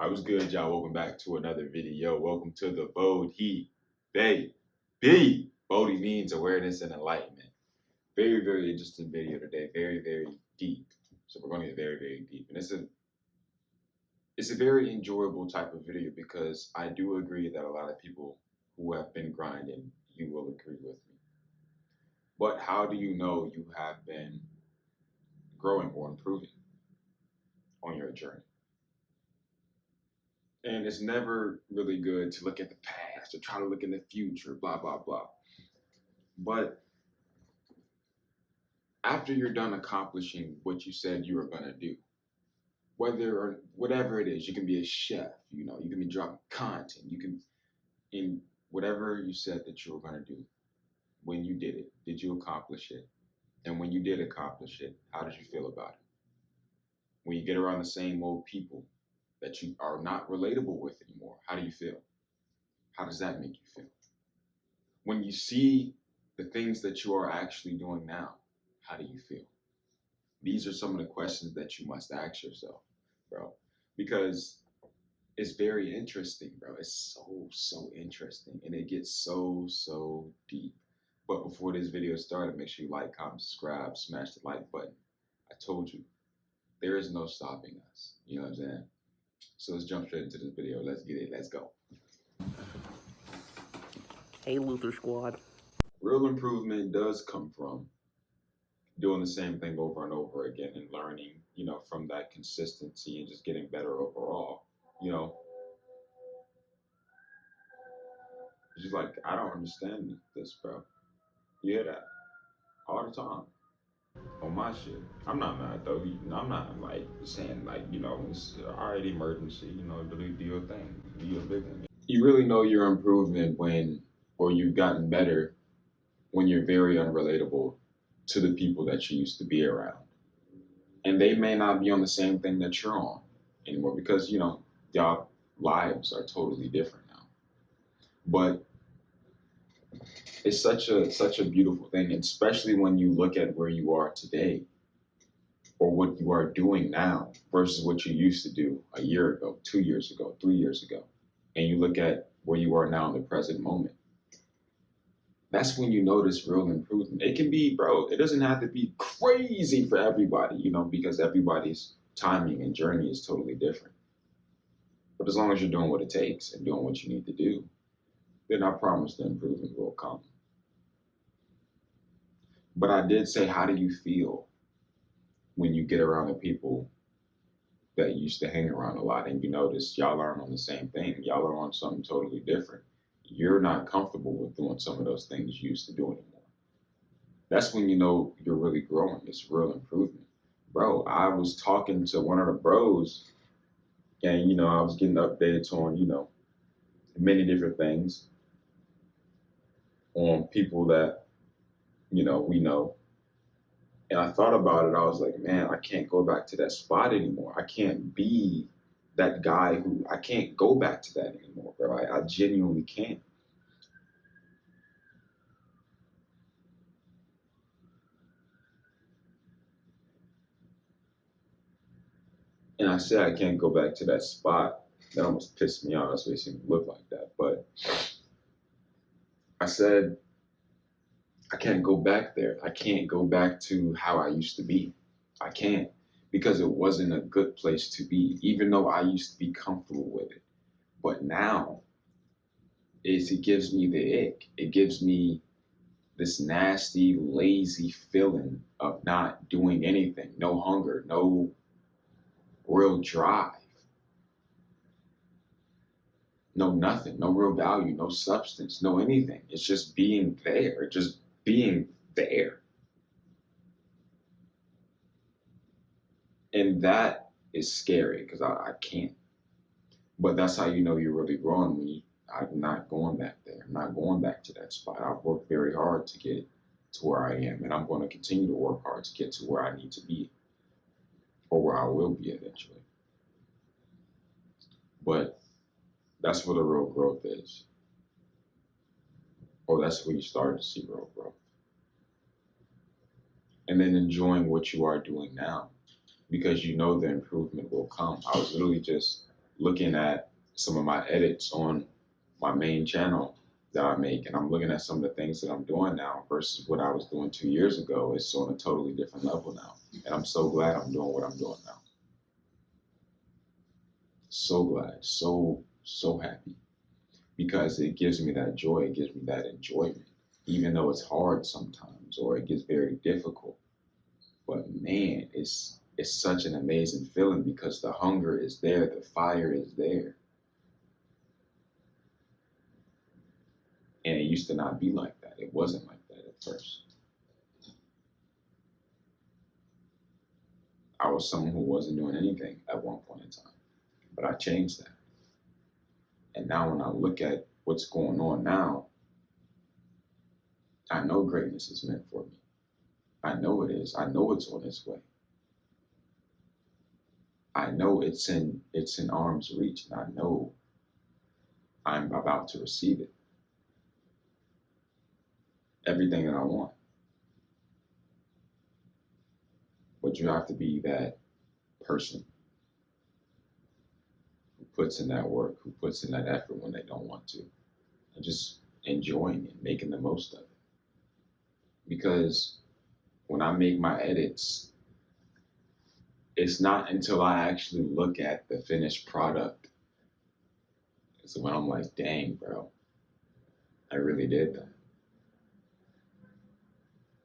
I was good, y'all. Welcome back to another video. Welcome to the Bodhi Baby. Bodhi means awareness and enlightenment. Very, very interesting video today. Very, very deep. So we're going to get very, very deep. And it's a very enjoyable type of video because I do agree that a lot of people who have been grinding, you will agree with me. But how do you know you have been growing or improving on your journey? And it's never really good to look at the past or try to look in the future, blah, blah, blah. But after you're done accomplishing what you said you were going to do, whether or whatever it is, you can be a chef, you can be dropping content, you can, in whatever you said that you were going to do, when you did it, did you accomplish it? And when you did accomplish it, how did you feel about it? When you get around the same old people that you are not relatable with anymore, how do you feel? How does that make you feel? When you see the things that you are actually doing now, how do you feel? These are some of the questions that you must ask yourself, bro, because it's very interesting, bro. It's so interesting, and it gets so deep. But before this video started, make sure you like, comment, subscribe, smash the like button. I told you, there is no stopping us. You know what I'm saying? So let's jump straight into this video. Let's get it. Let's go. Hey, Luther Squad. Real improvement does come from doing the same thing over and over again and learning, from that consistency and just getting better overall. It's just like, I don't understand this, bro. You hear that all the time on my shit. I'm not mad though. I'm not like saying like, it's already emergency, do your thing, do your big one. You really know your improvement or you've gotten better when you're very unrelatable to the people that you used to be around. And they may not be on the same thing that you're on anymore because, y'all lives are totally different now. But it's such a beautiful thing, especially when you look at where you are today or what you are doing now versus what you used to do a year ago, 2 years ago, 3 years ago. And you look at where you are now in the present moment. That's when you notice real improvement. It can be, bro, it doesn't have to be crazy for everybody, because everybody's timing and journey is totally different. But as long as you're doing what it takes and doing what you need to do, then I promise the improvement will come. But I did say, how do you feel when you get around the people that you used to hang around a lot and you notice y'all aren't on the same thing, y'all are on something totally different. You're not comfortable with doing some of those things you used to do anymore. That's when you know you're really growing. It's real improvement. Bro, I was talking to one of the bros and, I was getting updates on, many different things on people that, we know. And I thought about it. I was like, man, I can't go back to that spot anymore. I can't be that guy I can't go back to that anymore, bro. I genuinely can't. And I said I can't go back to that spot. That almost pissed me off. That's what it seemed to look like that. But I said, I can't go back there. I can't go back to how I used to be. I can't, because it wasn't a good place to be, even though I used to be comfortable with it. But now, it gives me the ick. It gives me this nasty, lazy feeling of not doing anything. No hunger, no real drive. No nothing, no real value, no substance, no anything. It's just being there, just being there. And that is scary because I can't. But that's how you know you're really growing when I'm not going back there. I'm not going back to that spot. I've worked very hard to get to where I am, and I'm going to continue to work hard to get to where I need to be or where I will be eventually. But that's where the real growth is. Or that's where you start to see real growth. And then enjoying what you are doing now, because you know the improvement will come. I was literally just looking at some of my edits on my main channel that I make, and I'm looking at some of the things that I'm doing now versus what I was doing 2 years ago. It's on a totally different level now. And I'm so glad I'm doing what I'm doing now. So glad, so happy. Because it gives me that joy, it gives me that enjoyment. Even though it's hard sometimes or it gets very difficult. But man, it's such an amazing feeling because the hunger is there, the fire is there. And it used to not be like that. It wasn't like that at first. I was someone who wasn't doing anything at one point in time, but I changed that. And now when I look at what's going on now, I know greatness is meant for me. I know it is. I know it's on its way. I know it's in arm's reach, and I know I'm about to receive it. Everything that I want. But you have to be that person who puts in that work, who puts in that effort when they don't want to, and just enjoying it, making the most of it. Because when I make my edits, it's not until I actually look at the finished product. So when I'm like, dang, bro, I really did that.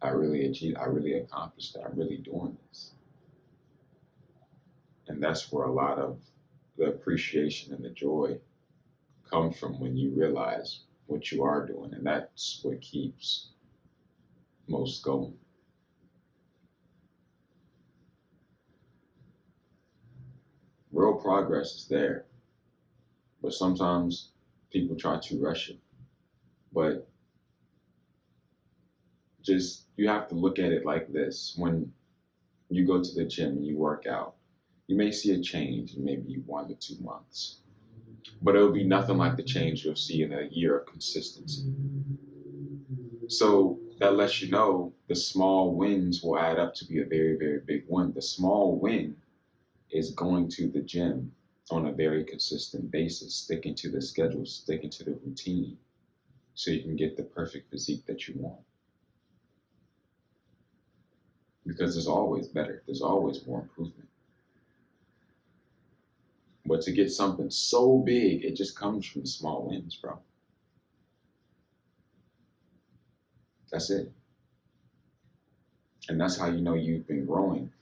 I really achieved, I really accomplished that. I'm really doing this. And that's where a lot of the appreciation and the joy comes from when you realize what you are doing. And that's what keeps most going. Real progress is there, but sometimes people try to rush it. But just you have to look at it like this. When you go to the gym and you work out, you may see a change in maybe 1 to 2 months, but it'll be nothing like the change you'll see in a year of consistency. So that lets you know the small wins will add up to be a very, very big one. The small win is going to the gym on a very consistent basis, sticking to the schedule, sticking to the routine, so you can get the perfect physique that you want. Because there's always better, there's always more improvement. But to get something so big, it just comes from the small wins, bro. That's it. And that's how you know you've been growing,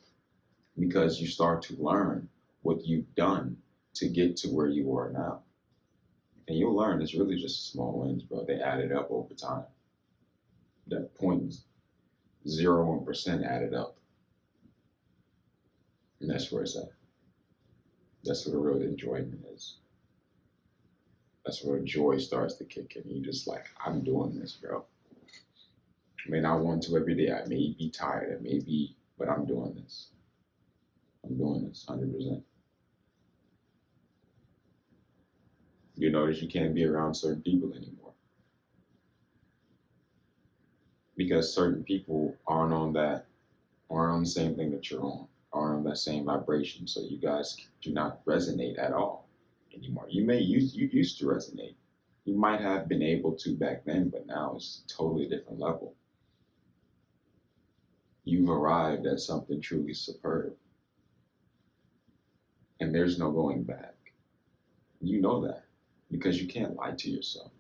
because you start to learn what you've done to get to where you are now. And you'll learn it's really just small wins, bro. They added up over time. That 0.01% added up. And that's where it's at. That's where the real enjoyment is. That's where joy starts to kick in. You're just like, I'm doing this, bro. I may not want to every day. I may be tired. I may be, but I'm doing this. I'm doing this 100%. You notice you can't be around certain people anymore, because certain people aren't on the same thing that you're on, aren't on that same vibration. So you guys do not resonate at all anymore. You used to resonate. You might have been able to back then, but now it's a totally different level. You've arrived at something truly superb, and there's no going back. You know that, because you can't lie to yourself.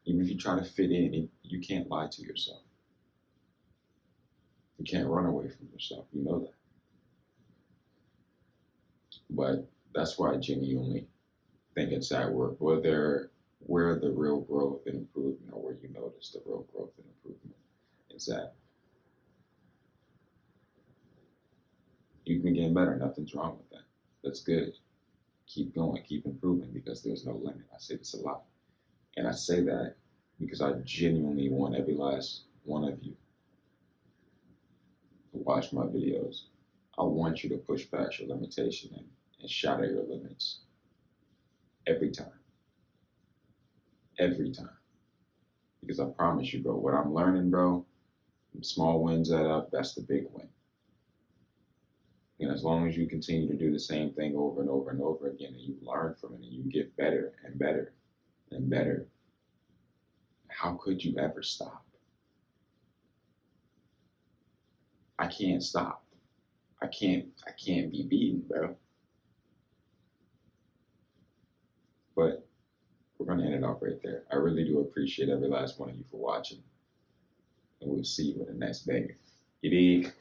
Even if you try to fit in, you can't lie to yourself. You can't run away from yourself. You know that. But that's why I genuinely think it's at work, where the real growth and improvement, or where you notice the real growth and improvement is at. You've been getting better. Nothing's wrong with that. That's good. Keep going. Keep improving, because there's no limit. I say this a lot. And I say that because I genuinely want every last one of you to watch my videos. I want you to push past your limitation and shatter your limits every time. Every time. Because I promise you, bro, what I'm learning, bro, small wins add up, that's the big win. And as long as you continue to do the same thing over and over and over again, and you learn from it and you get better and better and better, how could you ever stop? I can't stop. I can't be beaten, bro. But we're gonna end it off right there. I really do appreciate every last one of you for watching. And we'll see you in the next banger. You dig?